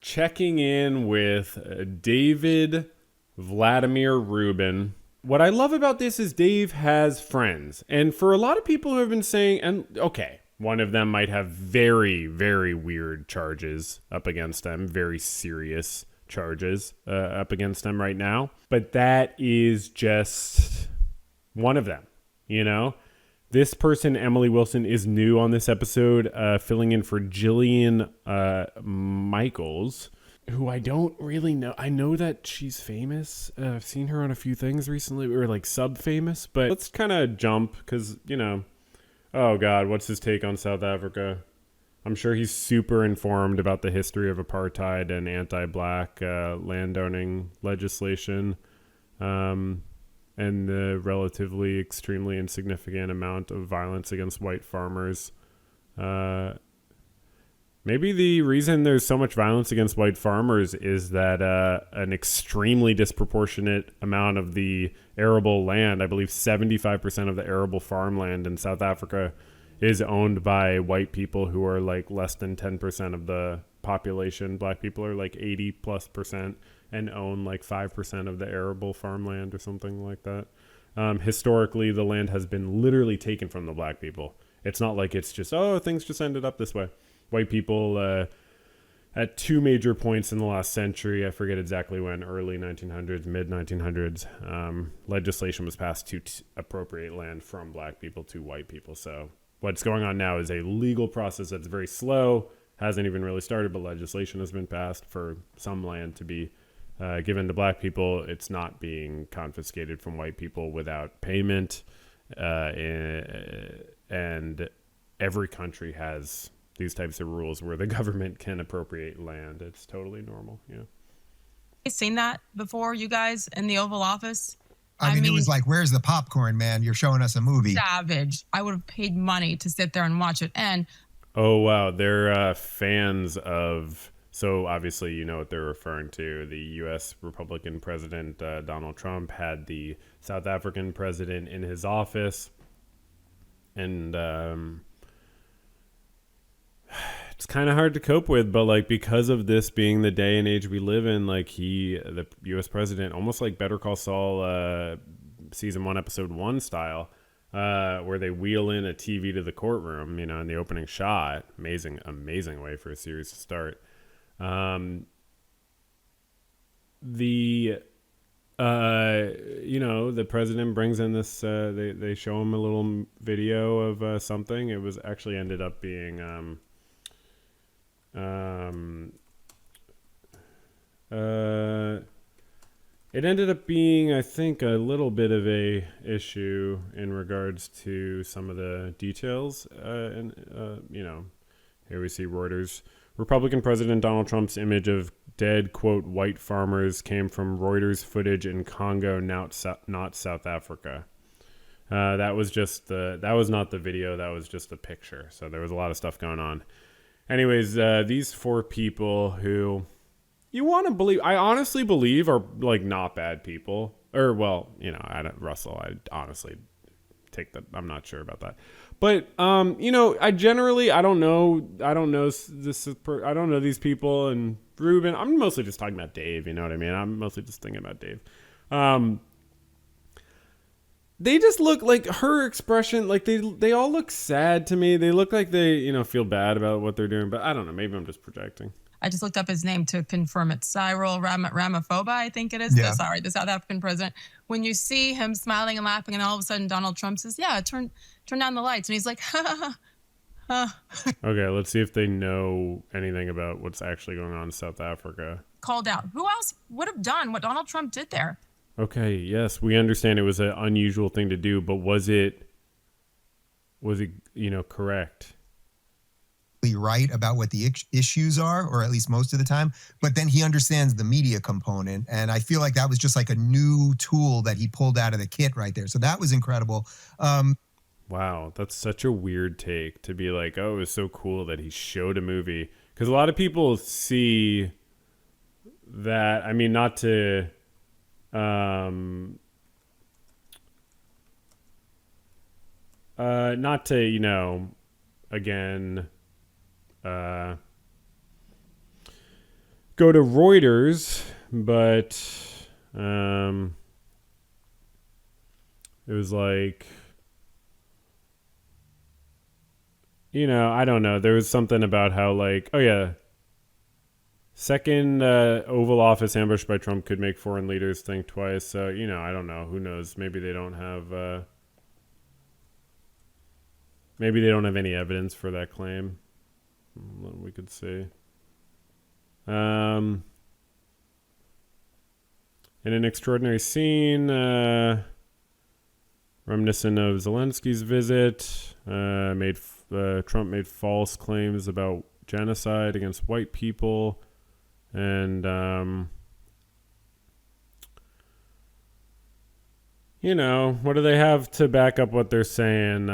checking in with David Vladimir Rubin. What I love about this is Dave has friends. And for a lot of people who have been saying, and okay, one of them might have very, very weird charges up against them, very serious charges up against them right now. But that is just one of them, you know? This person, Emily Wilson, is new on this episode, filling in for Jillian Michaels, who I don't really know. I know that she's famous. I've seen her on a few things recently. We were like sub-famous, but let's kind of jump because, you know, oh God, what's his take on South Africa? I'm sure he's super informed about the history of apartheid and anti-black landowning legislation and the relatively extremely insignificant amount of violence against white farmers. Maybe the reason there's so much violence against white farmers is that an extremely disproportionate amount of the arable land, I believe 75% of the arable farmland in South Africa, is owned by white people who are like less than 10% of the population. Black people are like 80+% and own like 5% of the arable farmland or something like that. Historically, the land has been literally taken from the black people. It's not like it's just, oh, things just ended up this way. White people at two major points in the last century, I forget exactly when, early 1900s, mid 1900s, legislation was passed to appropriate land from black people to white people. So what's going on now is a legal process that's very slow, hasn't even really started, but legislation has been passed for some land to be given to black people. It's not being confiscated from white people without payment. And every country has these types of rules where the government can appropriate land. It's totally normal. Yeah. You seen that before, you guys, in the Oval Office? I mean, it was like, where's the popcorn, man? You're showing us a movie. Savage. I would have paid money to sit there and watch it. And oh, wow. They're fans of... So obviously, you know what they're referring to. The U.S. Republican president, Donald Trump, had the South African president in his office. And it's kind of hard to cope with, but like because of this being the day and age we live in, like the U.S. president, almost like Better Call Saul season 1, episode 1 style, where they wheel in a TV to the courtroom, you know, in the opening shot. Amazing way for a series to start. The president brings in this, they show him a little video of something. It was actually ended up being, it ended up being, I think, a little bit of a issue in regards to some of the details. Here we see Reuters. Republican President Donald Trump's image of dead, quote, white farmers came from Reuters footage in Congo, not South Africa. That was not the video. That was just a picture. So there was a lot of stuff going on. Anyways, these 4 people who you want to believe, I honestly believe are like not bad people. Or, well, you know, I honestly take that. I'm not sure about that. But, I don't know these people, and Rubin, I'm mostly just talking about Dave, you know what I mean? I'm mostly just thinking about Dave. They just look like her expression, like they all look sad to me. They look like they, you know, feel bad about what they're doing, but I don't know, maybe I'm just projecting. I just looked up his name to confirm it. Cyril Ramaphosa, I think it is. Yeah. The South African president. When you see him smiling and laughing, and all of a sudden Donald Trump says, "Yeah, turn down the lights," and he's like, "Ha ha ha." Okay, let's see if they know anything about what's actually going on in South Africa. Called out. Who else would have done what Donald Trump did there? Okay, yes, we understand it was an unusual thing to do, but was it, correct? Right about what the issues are, or at least most of the time, but then he understands the media component, and I feel like that was just like a new tool that he pulled out of the kit right there. So that was incredible. Wow, that's such a weird take to be like, oh, it was so cool that he showed a movie, because a lot of people see that. I mean, not to again go to Reuters, but it was like, I don't know. There was something about how like, oh yeah, second Oval Office ambush by Trump could make foreign leaders think twice. So, I don't know. Who knows? Maybe they don't have any evidence for that claim. We could see. In an extraordinary scene, reminiscent of Zelensky's visit, Trump made false claims about genocide against white people, and what do they have to back up what they're saying?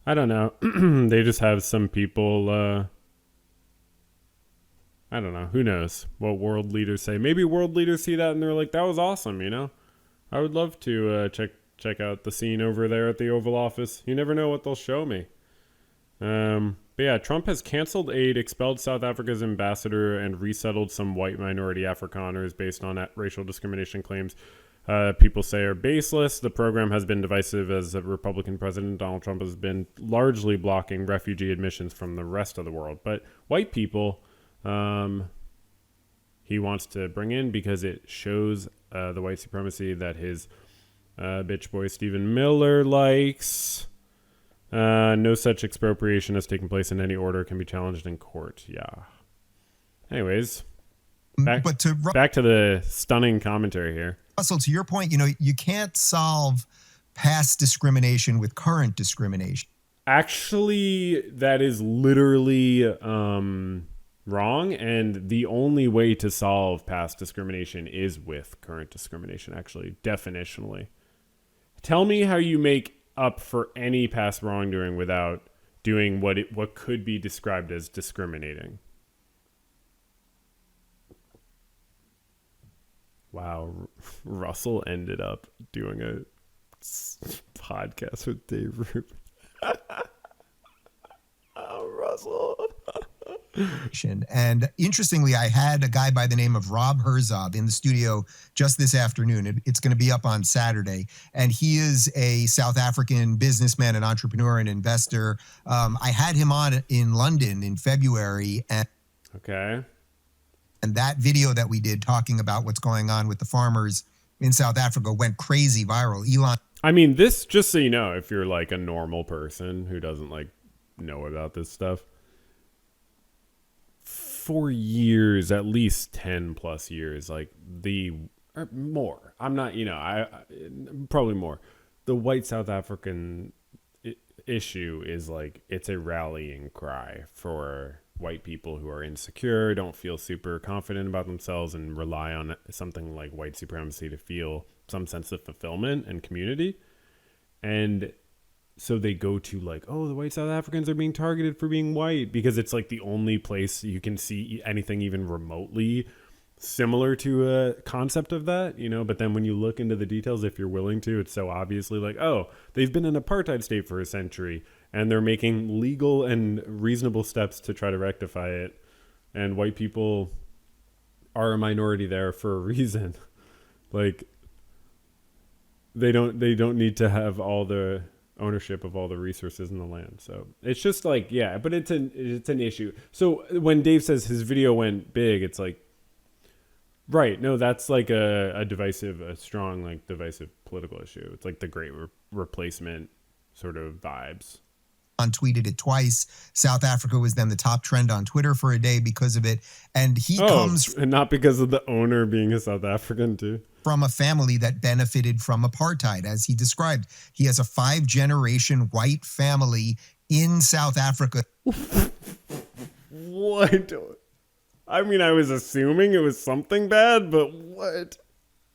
I don't know. They just have some people, I don't know. Who knows what world leaders say? Maybe world leaders see that and they're like, that was awesome, I would love to check out the scene over there at the Oval Office. You never know what they'll show me. But yeah, Trump has canceled aid, expelled South Africa's ambassador, and resettled some white minority Afrikaners based on racial discrimination claims people say are baseless. The program has been divisive as Republican President Donald Trump has been largely blocking refugee admissions from the rest of the world. But white people, he wants to bring in because it shows the white supremacy that his bitch boy Stephen Miller likes. No such expropriation has taken place in any order can be challenged in court. Yeah. Anyways, back to the stunning commentary here. Russell, to your point, you can't solve past discrimination with current discrimination. Actually, that is literally wrong, and the only way to solve past discrimination is with current discrimination, actually, definitionally. Tell me how you make up for any past wrongdoing without doing what could be described as discriminating. Wow, Russell ended up doing a podcast with Dave Rubin. Oh, Russell. And interestingly, I had a guy by the name of Rob Herzog in the studio just this afternoon. It's going to be up on Saturday. And he is a South African businessman, an entrepreneur, an investor. I had him on in London in February. Okay. And that video that we did talking about what's going on with the farmers in South Africa went crazy viral. Elon. I mean, this, just so you know, if you're like a normal person who doesn't like know about this stuff, for years, at least 10 plus years, like or more. I'm not, I probably more. The white South African issue is like, it's a rallying cry for white people who are insecure, don't feel super confident about themselves, and rely on something like white supremacy to feel some sense of fulfillment and community. And so they go to like, oh, the white South Africans are being targeted for being white, because it's like the only place you can see anything even remotely similar to a concept of that, but then when you look into the details, if you're willing to, it's so obviously like, oh, they've been an apartheid state for a century and they're making legal and reasonable steps to try to rectify it, and white people are a minority there for a reason. Like they don't need to have all the ownership of all the resources in the land. So it's just like, yeah, but it's an issue. So when Dave says his video went big, it's like, right, no, that's like a strong like divisive political issue. It's like the great replacement sort of vibes. Tweeted it twice. South Africa was then the top trend on Twitter for a day because of it. And he comes... And not because of the owner being a South African too. From a family that benefited from apartheid. As he described, he has a 5-generation white family in South Africa. What? I mean, I was assuming it was something bad, but what?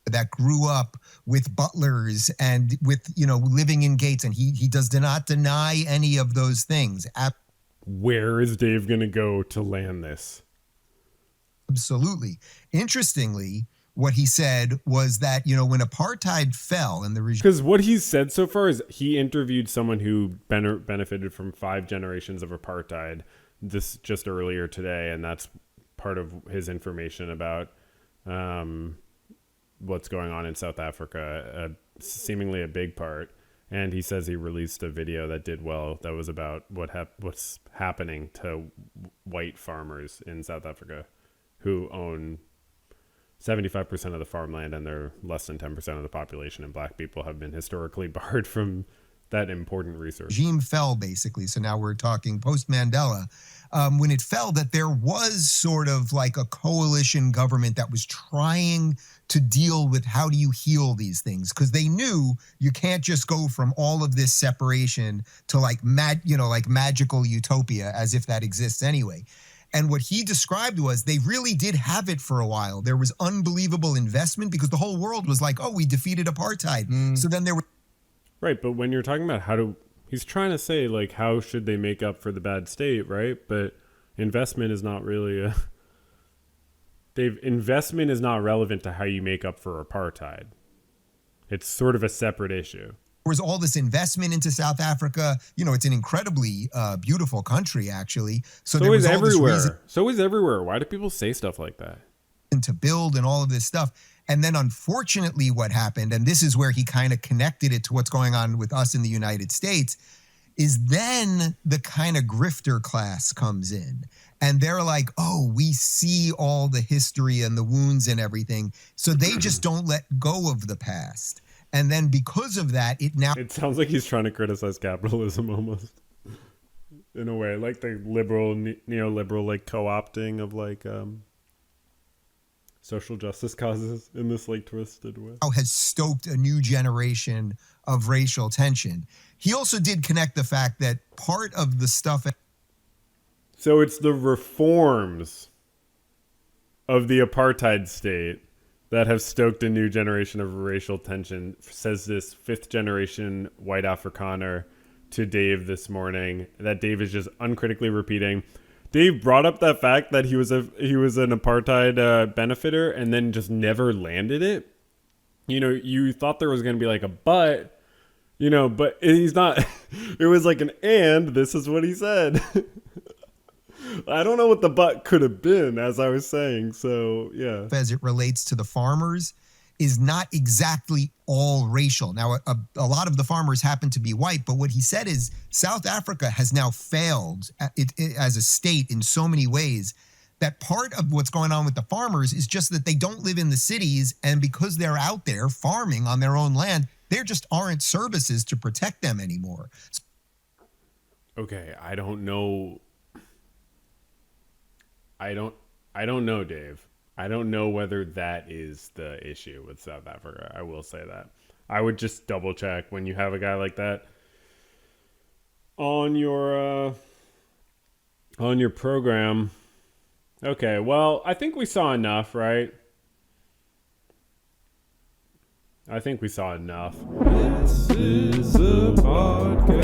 That grew up with butlers and with, living in gates. And he does not deny any of those things. Where is Dave going to go to land this? Absolutely. Interestingly, what he said was that, when apartheid fell and the regime. Because what he's said so far is he interviewed someone who benefited from 5 generations of apartheid this just earlier today, and that's part of his information about what's going on in South Africa, seemingly a big part. And he says he released a video that did well that was about what's happening to white farmers in South Africa who own 75% of the farmland, and they're less than 10% of the population, and black people have been historically barred from that important research. Regime fell, basically. So now we're talking post-Mandela. When it fell, that there was sort of like a coalition government that was trying to deal with how do you heal these things, because they knew you can't just go from all of this separation to like magical utopia, as if that exists anyway. And what he described was they really did have it for a while. There was unbelievable investment because the whole world was like, oh, we defeated apartheid. So then there was. Right, but when you're talking about he's trying to say, like, how should they make up for the bad state, right? But investment is not really investment is not relevant to how you make up for apartheid. It's sort of a separate issue. There was all this investment into South Africa. It's an incredibly beautiful country, actually. So there was everywhere. So is everywhere. Why do people say stuff like that? To build and all of this stuff. And then unfortunately what happened, and this is where he kind of connected it to what's going on with us in the United States, is then the kind of grifter class comes in. And they're like, oh, we see all the history and the wounds and everything. So they just don't let go of the past. And then because of that, it sounds like he's trying to criticize capitalism almost. In a way, like the liberal, neoliberal, like co-opting of like social justice causes in this like twisted way. Has stoked a new generation of racial tension. He also did connect the fact that part of the stuff. So it's the reforms of the apartheid state that have stoked a new generation of racial tension, says this 5th generation white Afrikaner to Dave this morning, that Dave is just uncritically repeating. Dave brought up that fact that he was an apartheid benefiter and then just never landed it. You thought there was going to be like a but, but he's not. It was like an and. This is what he said. I don't know what the but could have been, as I was saying. So, yeah. As it relates to the farmers is not exactly all racial. Now, a lot of the farmers happen to be white, but what he said is South Africa has now failed as a state in so many ways that part of what's going on with the farmers is just that they don't live in the cities, and because they're out there farming on their own land, there just aren't services to protect them anymore. Okay, I don't know. I don't know, Dave. I don't know whether that is the issue with South Africa. I will say that. I would just double check when you have a guy like that on your program. Okay, well, I think we saw enough, right? I think we saw enough. This is a podcast.